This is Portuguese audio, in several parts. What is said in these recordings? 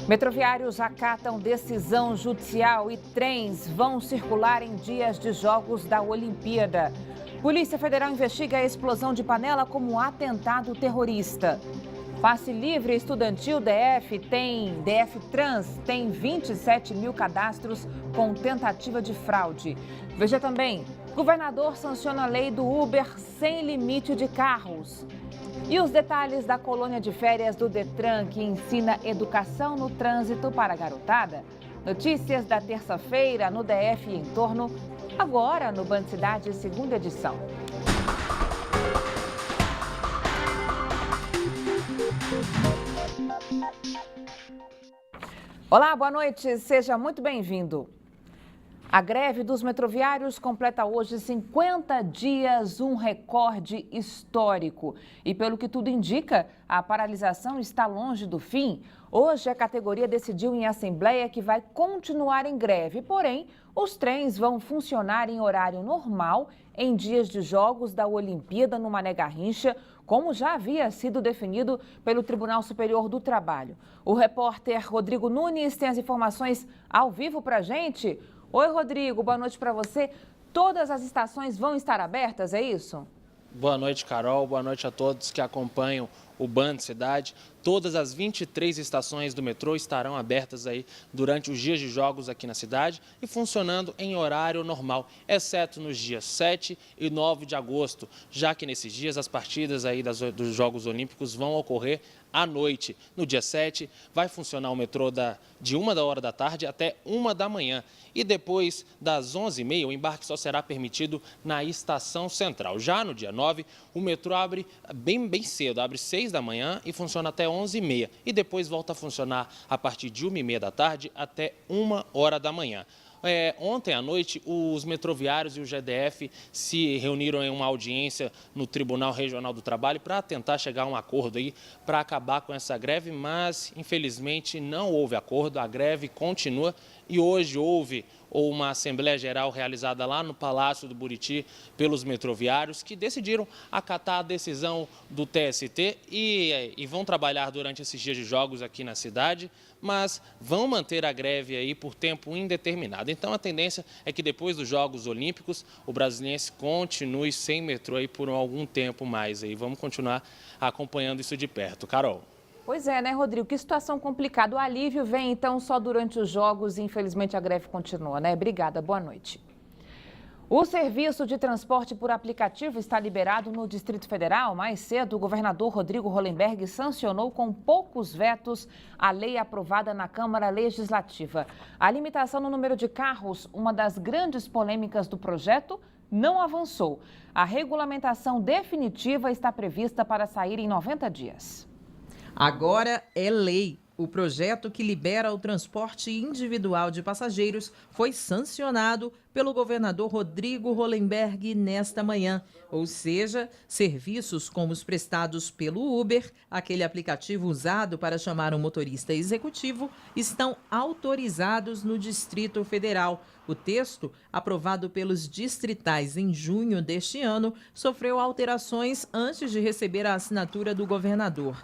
Metroviários acatam decisão judicial e trens vão circular em dias de jogos da Olimpíada. Polícia Federal investiga a explosão de panela como atentado terrorista. Passe Livre Estudantil DF Trans tem 27 mil cadastros com tentativa de fraude. Veja também, governador sanciona a lei do Uber sem limite de carros. E os detalhes da colônia de férias do Detran, que ensina educação no trânsito para a garotada. Notícias da terça-feira no DF e em torno, agora no Band Cidade, segunda edição. Olá, boa noite, seja muito bem-vindo. A greve dos metroviários completa hoje 50 dias, um recorde histórico. E pelo que tudo indica, a paralisação está longe do fim. Hoje a categoria decidiu em assembleia que vai continuar em greve, porém os trens vão funcionar em horário normal em dias de jogos da Olimpíada no Mané Garrincha, como já havia sido definido pelo Tribunal Superior do Trabalho. O repórter Rodrigo Nunes tem as informações ao vivo para a gente. Oi, Rodrigo, boa noite para você. Todas as estações vão estar abertas, é isso? Boa noite, Carol. Boa noite a todos que acompanham o Band Cidade. Todas as 23 estações do metrô estarão abertas aí durante os dias de jogos aqui na cidade e funcionando em horário normal, exceto nos dias 7 e 9 de agosto, já que nesses dias as partidas aí dos Jogos Olímpicos vão ocorrer à noite. No dia 7 vai funcionar o metrô de 1 da tarde até 1 da manhã e depois das 11h30 o embarque só será permitido na estação central. Já no dia 9 o metrô abre bem cedo, abre 6 da manhã e funciona até 11h30 e depois volta a funcionar a partir de 1h30 da tarde até 1 da manhã. Ontem à noite, os metroviários e o GDF se reuniram em uma audiência no Tribunal Regional do Trabalho para tentar chegar a um acordo aí para acabar com essa greve, mas infelizmente não houve acordo, a greve continua e hoje houve uma Assembleia Geral realizada lá no Palácio do Buriti pelos metroviários que decidiram acatar a decisão do TST e vão trabalhar durante esses dias de jogos aqui na cidade, mas vão manter a greve aí por tempo indeterminado. Então a tendência é que depois dos Jogos Olímpicos o Brasiliense continue sem metrô aí por algum tempo mais aí. Vamos continuar acompanhando isso de perto. Carol. Pois é, né, Rodrigo? Que situação complicada. O alívio vem, então, só durante os jogos e, infelizmente, a greve continua, né? Obrigada, boa noite. O serviço de transporte por aplicativo está liberado no Distrito Federal. Mais cedo, o governador Rodrigo Hollenberg sancionou com poucos vetos a lei aprovada na Câmara Legislativa. A limitação no número de carros, uma das grandes polêmicas do projeto, não avançou. A regulamentação definitiva está prevista para sair em 90 dias. Agora é lei. O projeto que libera o transporte individual de passageiros foi sancionado pelo governador Rodrigo Hollenberg nesta manhã. Ou seja, serviços como os prestados pelo Uber, aquele aplicativo usado para chamar um motorista executivo, estão autorizados no Distrito Federal. O texto, aprovado pelos distritais em junho deste ano, sofreu alterações antes de receber a assinatura do governador.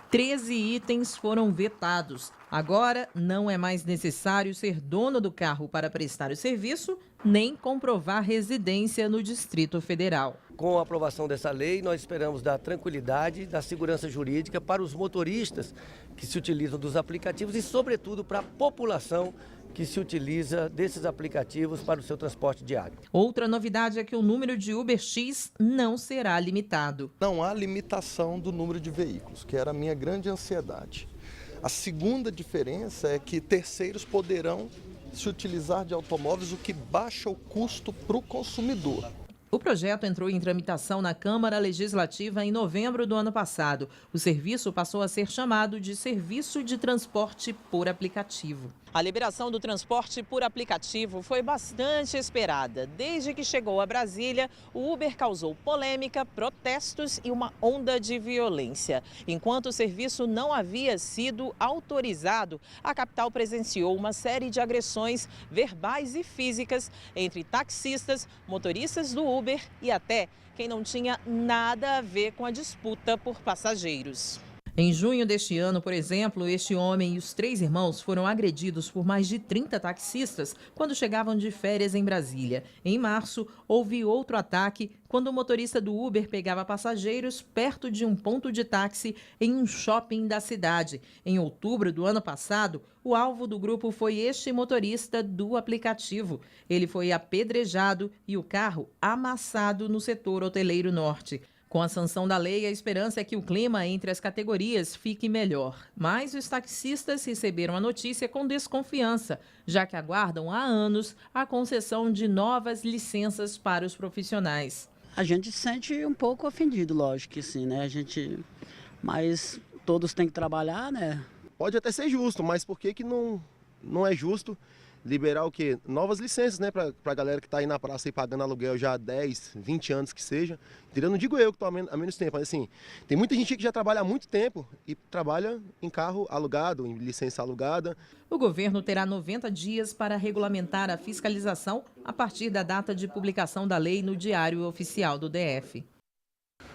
13 itens foram vetados. Agora, não é mais necessário ser dono do carro para prestar o serviço, nem comprovar residência no Distrito Federal. Com a aprovação dessa lei, nós esperamos dar tranquilidade, dar segurança jurídica para os motoristas que se utilizam dos aplicativos e, sobretudo, para a população que se utiliza desses aplicativos para o seu transporte diário. Outra novidade é que o número de UberX não será limitado. Não há limitação do número de veículos, que era a minha grande ansiedade. A segunda diferença é que terceiros poderão se utilizar de automóveis, o que baixa o custo para o consumidor. O projeto entrou em tramitação na Câmara Legislativa em novembro do ano passado. O serviço passou a ser chamado de Serviço de Transporte por Aplicativo. A liberação do transporte por aplicativo foi bastante esperada. Desde que chegou a Brasília, o Uber causou polêmica, protestos e uma onda de violência. Enquanto o serviço não havia sido autorizado, a capital presenciou uma série de agressões verbais e físicas entre taxistas, motoristas do Uber e até quem não tinha nada a ver com a disputa por passageiros. Em junho deste ano, por exemplo, este homem e os 3 irmãos foram agredidos por mais de 30 taxistas quando chegavam de férias em Brasília. Em março, houve outro ataque quando o motorista do Uber pegava passageiros perto de um ponto de táxi em um shopping da cidade. Em outubro do ano passado, o alvo do grupo foi este motorista do aplicativo. Ele foi apedrejado e o carro amassado no setor hoteleiro norte. Com a sanção da lei, a esperança é que o clima entre as categorias fique melhor. Mas os taxistas receberam a notícia com desconfiança, já que aguardam há anos a concessão de novas licenças para os profissionais. A gente se sente um pouco ofendido, lógico que sim, né? Mas todos têm que trabalhar, né? Pode até ser justo, mas por que não é justo liberar o quê? Novas licenças, né? Pra galera que tá aí na praça e pagando aluguel já há 10, 20 anos que seja. Não digo eu que tô há menos tempo, mas assim, tem muita gente que já trabalha há muito tempo e trabalha em carro alugado, em licença alugada. O governo terá 90 dias para regulamentar a fiscalização a partir da data de publicação da lei no Diário Oficial do DF.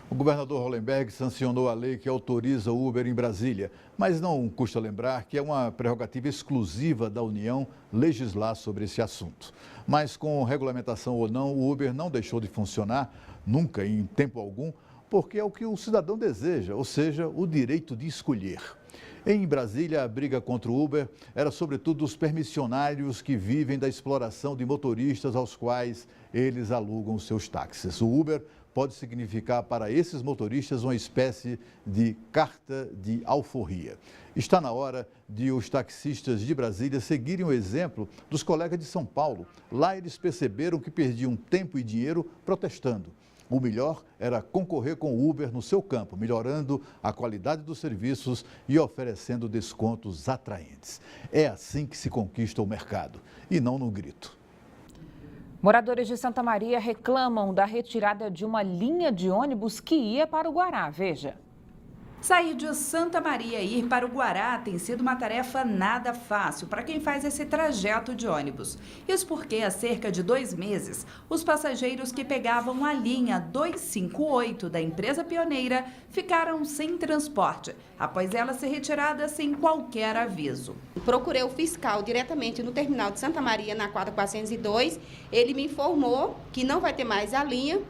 O governador Hollenberg sancionou a lei que autoriza o Uber em Brasília, mas não custa lembrar que é uma prerrogativa exclusiva da União legislar sobre esse assunto. Mas com regulamentação ou não, o Uber não deixou de funcionar, nunca em tempo algum, porque é o que o cidadão deseja, ou seja, o direito de escolher. Em Brasília, a briga contra o Uber era sobretudo dos permissionários que vivem da exploração de motoristas aos quais eles alugam seus táxis. O Uber pode significar para esses motoristas uma espécie de carta de alforria. Está na hora de os taxistas de Brasília seguirem o exemplo dos colegas de São Paulo. Lá eles perceberam que perdiam tempo e dinheiro protestando. O melhor era concorrer com o Uber no seu campo, melhorando a qualidade dos serviços e oferecendo descontos atraentes. É assim que se conquista o mercado, e não no grito. Moradores de Santa Maria reclamam da retirada de uma linha de ônibus que ia para o Guará. Veja. Sair de Santa Maria e ir para o Guará tem sido uma tarefa nada fácil para quem faz esse trajeto de ônibus. Isso porque há cerca de 2 meses, os passageiros que pegavam a linha 258 da empresa pioneira ficaram sem transporte, após ela ser retirada sem qualquer aviso. Procurei o fiscal diretamente no terminal de Santa Maria, na quadra 402. Ele me informou que não vai ter mais a linha,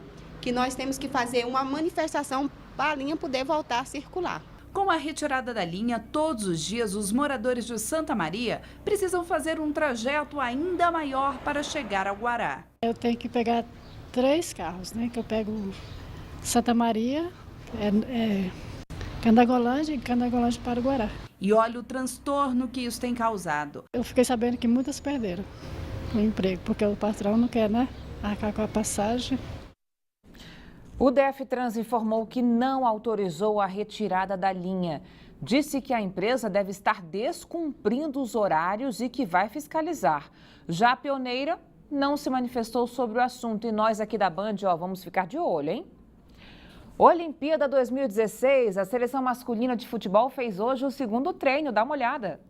que nós temos que fazer uma manifestação para a linha poder voltar a circular. Com a retirada da linha, todos os dias os moradores de Santa Maria precisam fazer um trajeto ainda maior para chegar ao Guará. Eu tenho que pegar 3 carros, né? Que eu pego Santa Maria, Candangolândia e Candangolândia para o Guará. E olha o transtorno que isso tem causado. Eu fiquei sabendo que muitas perderam o emprego, porque o patrão não quer, né, arcar com a passagem. O DF-Trans informou que não autorizou a retirada da linha. Disse que a empresa deve estar descumprindo os horários e que vai fiscalizar. Já a pioneira não se manifestou sobre o assunto e nós aqui da Band, vamos ficar de olho, hein? Olimpíada 2016, a seleção masculina de futebol fez hoje o 2º treino, dá uma olhada.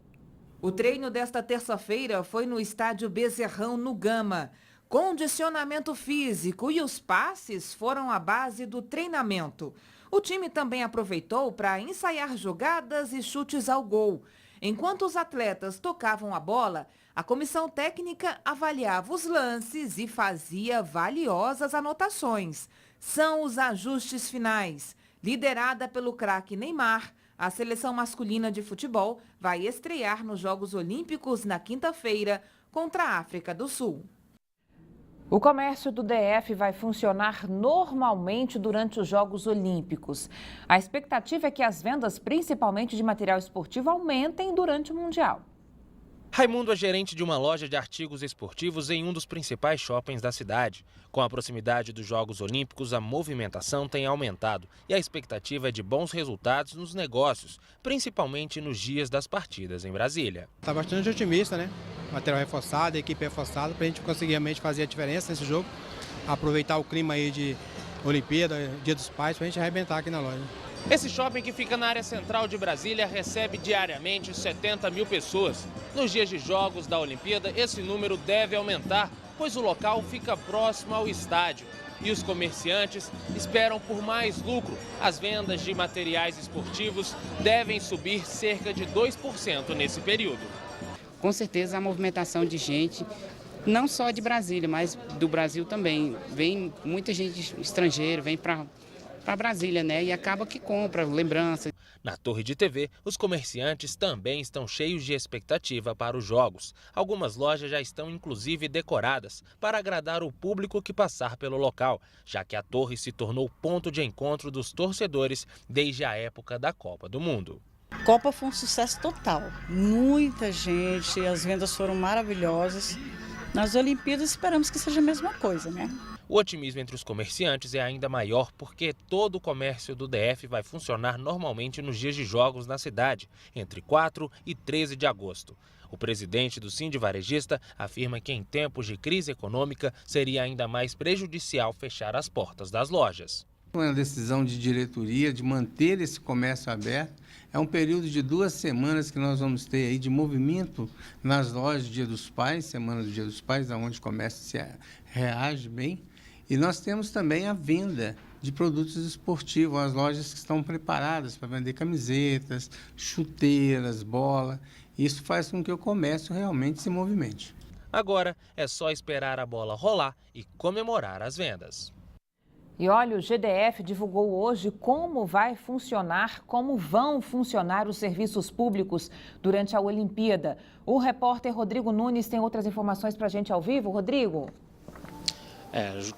O treino desta terça-feira foi no estádio Bezerrão, no Gama. Condicionamento físico e os passes foram a base do treinamento. O time também aproveitou para ensaiar jogadas e chutes ao gol. Enquanto os atletas tocavam a bola, a comissão técnica avaliava os lances e fazia valiosas anotações. São os ajustes finais. Liderada pelo craque Neymar, a seleção masculina de futebol vai estrear nos Jogos Olímpicos na quinta-feira contra a África do Sul. O comércio do DF vai funcionar normalmente durante os Jogos Olímpicos. A expectativa é que as vendas, principalmente de material esportivo, aumentem durante o Mundial. Raimundo é gerente de uma loja de artigos esportivos em um dos principais shoppings da cidade. Com a proximidade dos Jogos Olímpicos, a movimentação tem aumentado e a expectativa é de bons resultados nos negócios, principalmente nos dias das partidas em Brasília. Está bastante otimista, né? Material reforçado, equipe reforçada, para a gente conseguir realmente fazer a diferença nesse jogo, aproveitar o clima aí de Olimpíada, Dia dos Pais, para a gente arrebentar aqui na loja. Esse shopping, que fica na área central de Brasília, recebe diariamente 70 mil pessoas. Nos dias de jogos da Olimpíada, esse número deve aumentar, pois o local fica próximo ao estádio. E os comerciantes esperam por mais lucro. As vendas de materiais esportivos devem subir cerca de 2% nesse período. Com certeza a movimentação de gente, não só de Brasília, mas do Brasil também. Vem muita gente estrangeira, vem para Brasília, né? E acaba que compra lembranças. Na Torre de TV, os comerciantes também estão cheios de expectativa para os jogos. Algumas lojas já estão inclusive decoradas para agradar o público que passar pelo local, já que a torre se tornou ponto de encontro dos torcedores desde a época da Copa do Mundo. Copa foi um sucesso total, muita gente, as vendas foram maravilhosas. Nas Olimpíadas esperamos que seja a mesma coisa, né? O otimismo entre os comerciantes é ainda maior porque todo o comércio do DF vai funcionar normalmente nos dias de jogos na cidade, entre 4 e 13 de agosto. O presidente do Sindivarejista afirma que em tempos de crise econômica seria ainda mais prejudicial fechar as portas das lojas. Uma decisão de diretoria de manter esse comércio aberto. É um período de 2 semanas que nós vamos ter aí de movimento nas lojas Dia dos Pais, Semana do Dia dos Pais, onde o comércio se reage bem. E nós temos também a venda de produtos esportivos, as lojas que estão preparadas para vender camisetas, chuteiras, bola. Isso faz com que o comércio realmente se movimente. Agora é só esperar a bola rolar e comemorar as vendas. E olha, o GDF divulgou hoje como vão funcionar os serviços públicos durante a Olimpíada. O repórter Rodrigo Nunes tem outras informações para a gente ao vivo. Rodrigo?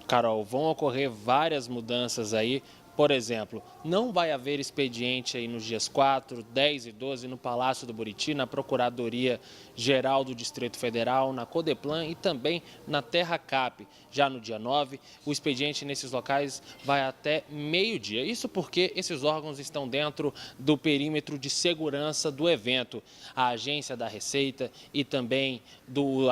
Carol, vão ocorrer várias mudanças aí. Por exemplo, não vai haver expediente aí nos dias 4, 10 e 12 no Palácio do Buriti, na Procuradoria-Geral do Distrito Federal, na Codeplan e também na Terra Cap. Já no dia 9, o expediente nesses locais vai até meio-dia. Isso porque esses órgãos estão dentro do perímetro de segurança do evento. A agência da Receita e também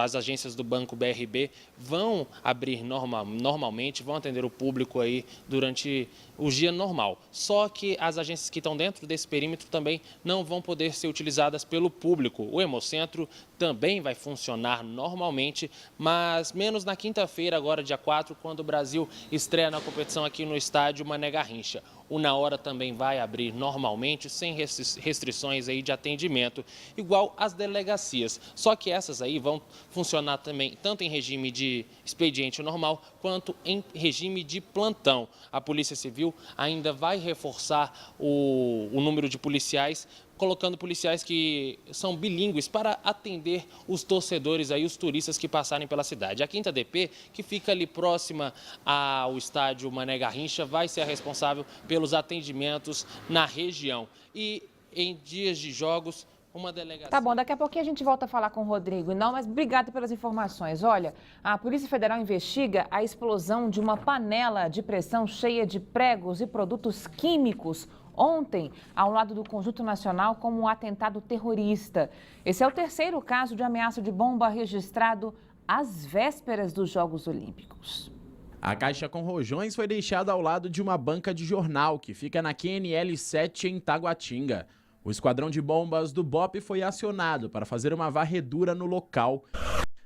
as agências do Banco BRB vão abrir normalmente, vão atender o público aí durante o dia normal. Só que as agências que estão dentro desse perímetro também não vão poder ser utilizadas pelo público. O Hemocentro também vai funcionar normalmente, mas menos na quinta-feira, agora dia 4, quando o Brasil estreia na competição aqui no estádio Mané Garrincha. O Na Hora também vai abrir normalmente, sem restrições aí de atendimento, igual as delegacias. Só que essas aí vão funcionar também tanto em regime de expediente normal, quanto em regime de plantão. A Polícia Civil ainda vai reforçar o número de policiais, colocando policiais que são bilíngues para atender os torcedores, aí, os turistas que passarem pela cidade. A 5ª DP, que fica ali próxima ao estádio Mané Garrincha, vai ser a responsável pelos atendimentos na região. E em dias de jogos, uma delegacia... Tá bom, daqui a pouquinho a gente volta a falar com o Rodrigo. Não, mas obrigado pelas informações. Olha, a Polícia Federal investiga a explosão de uma panela de pressão cheia de pregos e produtos químicos ontem, ao lado do Conjunto Nacional, como um atentado terrorista. Esse é o 3º caso de ameaça de bomba registrado às vésperas dos Jogos Olímpicos. A caixa com rojões foi deixada ao lado de uma banca de jornal que fica na QNL 7 em Taguatinga. O esquadrão de bombas do BOPE foi acionado para fazer uma varredura no local.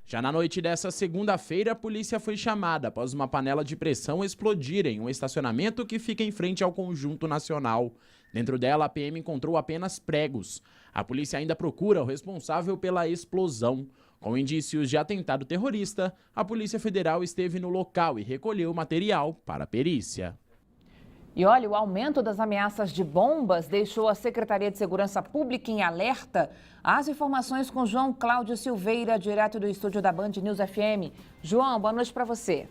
Já na noite dessa segunda-feira, a polícia foi chamada após uma panela de pressão explodir em um estacionamento que fica em frente ao Conjunto Nacional. Dentro dela, a PM encontrou apenas pregos. A polícia ainda procura o responsável pela explosão. Com indícios de atentado terrorista, a Polícia Federal esteve no local e recolheu material para a perícia. E olha, o aumento das ameaças de bombas deixou a Secretaria de Segurança Pública em alerta. As informações com João Cláudio Silveira, direto do estúdio da Band News FM. João, boa noite para você.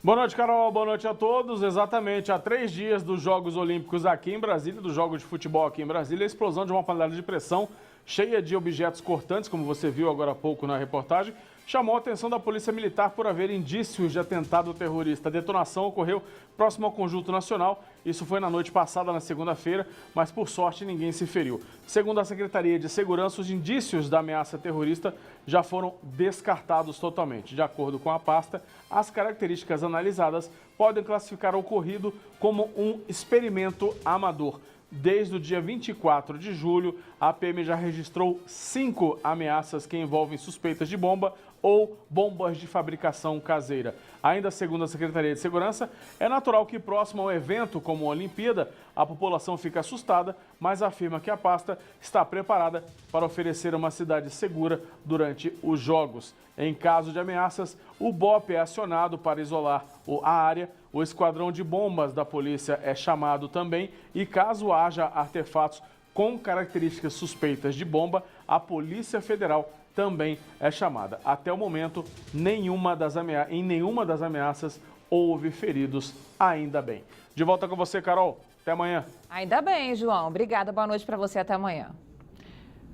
Boa noite, Carol. Boa noite a todos. Exatamente, há 3 dias dos Jogos Olímpicos aqui em Brasília, dos Jogos de Futebol aqui em Brasília, a explosão de uma panela de pressão cheia de objetos cortantes, como você viu agora há pouco na reportagem, chamou a atenção da Polícia Militar por haver indícios de atentado terrorista. A detonação ocorreu próximo ao Conjunto Nacional. Isso foi na noite passada, na segunda-feira, mas por sorte ninguém se feriu. Segundo a Secretaria de Segurança, os indícios da ameaça terrorista já foram descartados totalmente. De acordo com a pasta, as características analisadas podem classificar o ocorrido como um experimento amador. Desde o dia 24 de julho, a PM já registrou 5 ameaças que envolvem suspeitas de bomba ou bombas de fabricação caseira. Ainda segundo a Secretaria de Segurança, é natural que próximo ao evento como a Olimpíada, a população fique assustada, mas afirma que a pasta está preparada para oferecer uma cidade segura durante os Jogos. Em caso de ameaças, o BOP é acionado para isolar a área, o esquadrão de bombas da polícia é chamado também e caso haja artefatos com características suspeitas de bomba, a Polícia Federal também é chamada. Até o momento, em nenhuma das ameaças houve feridos, ainda bem. De volta com você, Carol. Até amanhã. Ainda bem, João. Obrigada. Boa noite para você. Até amanhã.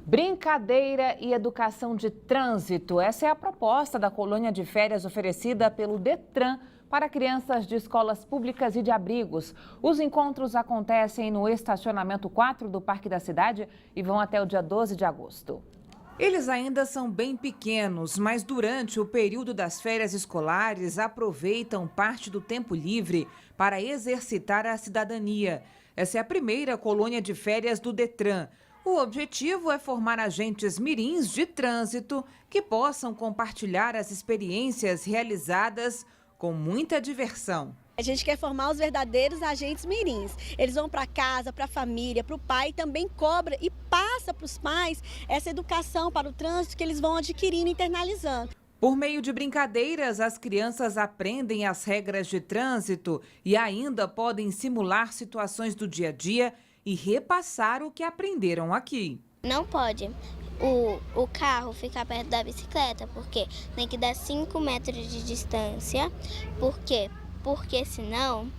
Brincadeira e educação de trânsito. Essa é a proposta da colônia de férias oferecida pelo Detran para crianças de escolas públicas e de abrigos. Os encontros acontecem no estacionamento 4 do Parque da Cidade e vão até o dia 12 de agosto. Eles ainda são bem pequenos, mas durante o período das férias escolares aproveitam parte do tempo livre para exercitar a cidadania. Essa é a primeira colônia de férias do Detran. O objetivo é formar agentes mirins de trânsito que possam compartilhar as experiências realizadas com muita diversão. A gente quer formar os verdadeiros agentes mirins. Eles vão para casa, para a família, para o pai e também cobra e passa para os pais essa educação para o trânsito que eles vão adquirindo e internalizando. Por meio de brincadeiras, as crianças aprendem as regras de trânsito e ainda podem simular situações do dia a dia e repassar o que aprenderam aqui. Não pode o carro ficar perto da bicicleta, porque tem que dar 5 metros de distância. Por quê? Porque senão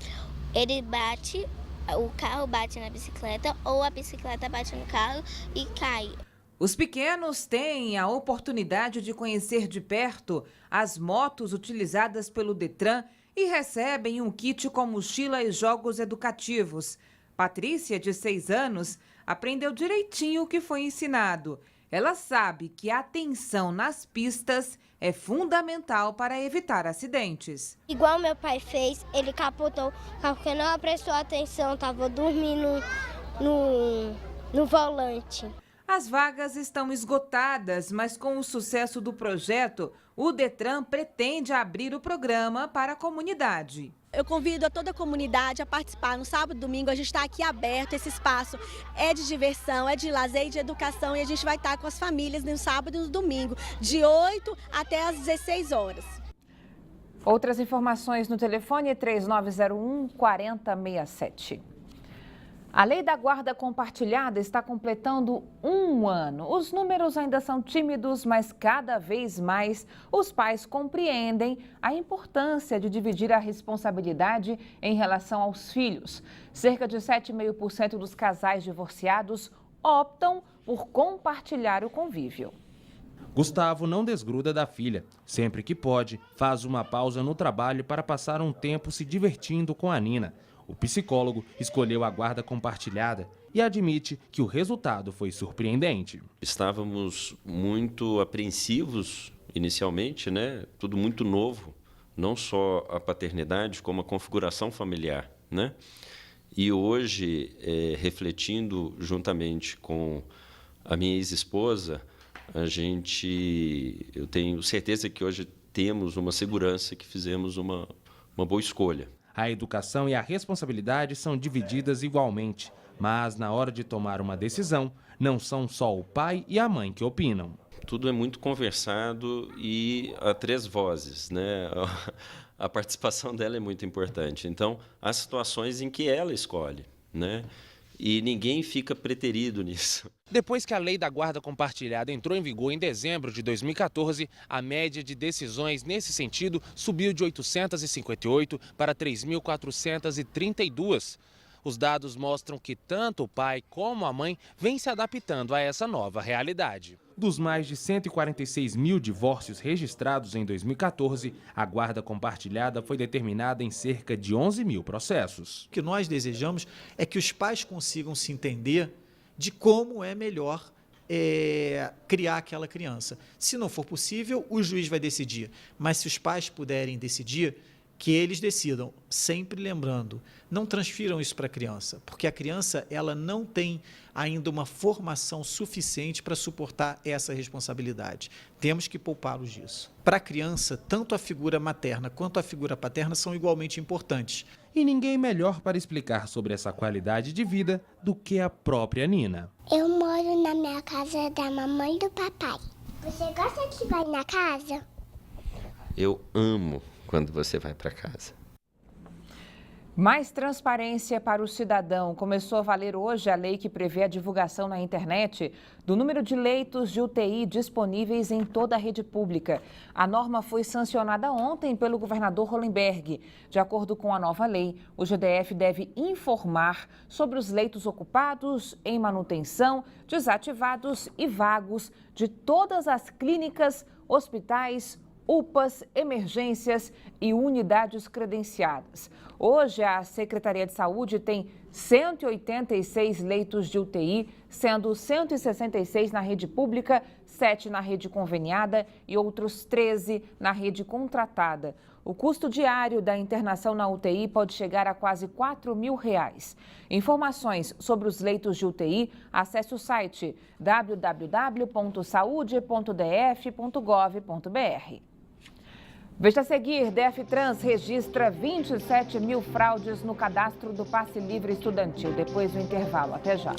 o carro bate na bicicleta ou a bicicleta bate no carro e cai. Os pequenos têm a oportunidade de conhecer de perto as motos utilizadas pelo Detran e recebem um kit com mochila e jogos educativos. Patrícia, de 6 anos, aprendeu direitinho o que foi ensinado. Ela sabe que a atenção nas pistas é fundamental para evitar acidentes. Igual meu pai fez, ele capotou porque não prestou atenção, estava dormindo no volante. As vagas estão esgotadas, mas com o sucesso do projeto, o Detran pretende abrir o programa para a comunidade. Eu convido a toda a comunidade a participar. No sábado e domingo a gente está aqui aberto, esse espaço é de diversão, é de lazer e de educação e a gente vai estar com as famílias no sábado e no domingo, de 8 até às 16 horas. Outras informações no telefone 3901-4067. A Lei da Guarda Compartilhada está completando 1 ano. Os números ainda são tímidos, mas cada vez mais os pais compreendem a importância de dividir a responsabilidade em relação aos filhos. Cerca de 7,5% dos casais divorciados optam por compartilhar o convívio. Gustavo não desgruda da filha. Sempre que pode, faz uma pausa no trabalho para passar um tempo se divertindo com a Nina. O psicólogo escolheu a guarda compartilhada e admite que o resultado foi surpreendente. Estávamos muito apreensivos inicialmente, né? Tudo muito novo, não só a paternidade, como a configuração familiar, né? E hoje, refletindo juntamente com a minha ex-esposa, eu tenho certeza que hoje temos uma segurança que fizemos uma boa escolha. A educação e a responsabilidade são divididas igualmente, mas na hora de tomar uma decisão, não são só o pai e a mãe que opinam. Tudo é muito conversado e a 3 vozes, né? A participação dela é muito importante. Então, há situações em que ela escolhe, né? E ninguém fica preterido nisso. Depois que a Lei da Guarda Compartilhada entrou em vigor em dezembro de 2014, a média de decisões nesse sentido subiu de 858 para 3.432. Os dados mostram que tanto o pai como a mãe vêm se adaptando a essa nova realidade. Dos mais de 146 mil divórcios registrados em 2014, a guarda compartilhada foi determinada em cerca de 11 mil processos. O que nós desejamos é que os pais consigam se entender de como é melhor criar aquela criança. Se não for possível, o juiz vai decidir. Mas se os pais puderem decidir, que eles decidam, sempre lembrando, não transfiram isso para a criança, porque a criança ela não tem ainda uma formação suficiente para suportar essa responsabilidade. Temos que poupá-los disso. Para a criança, tanto a figura materna quanto a figura paterna são igualmente importantes. E ninguém melhor para explicar sobre essa qualidade de vida do que a própria Nina. Eu moro na minha casa da mamãe e do papai. Você gosta de ir na casa? Eu amo quando você vai para casa. Mais transparência para o cidadão. Começou a valer hoje a lei que prevê a divulgação na internet do número de leitos de UTI disponíveis em toda a rede pública. A norma foi sancionada ontem pelo governador Hollenberg. De acordo com a nova lei, o GDF deve informar sobre os leitos ocupados, em manutenção, desativados e vagos de todas as clínicas, hospitais, UPAs, emergências e unidades credenciadas. Hoje, a Secretaria de Saúde tem 186 leitos de UTI, sendo 166 na rede pública, 7 na rede conveniada e outros 13 na rede contratada. O custo diário da internação na UTI pode chegar a quase R$4.000. Informações sobre os leitos de UTI, acesse o site www.saude.df.gov.br. Veja a seguir, DFTrans registra 27 mil fraudes no cadastro do Passe Livre Estudantil. Depois do intervalo. Até já.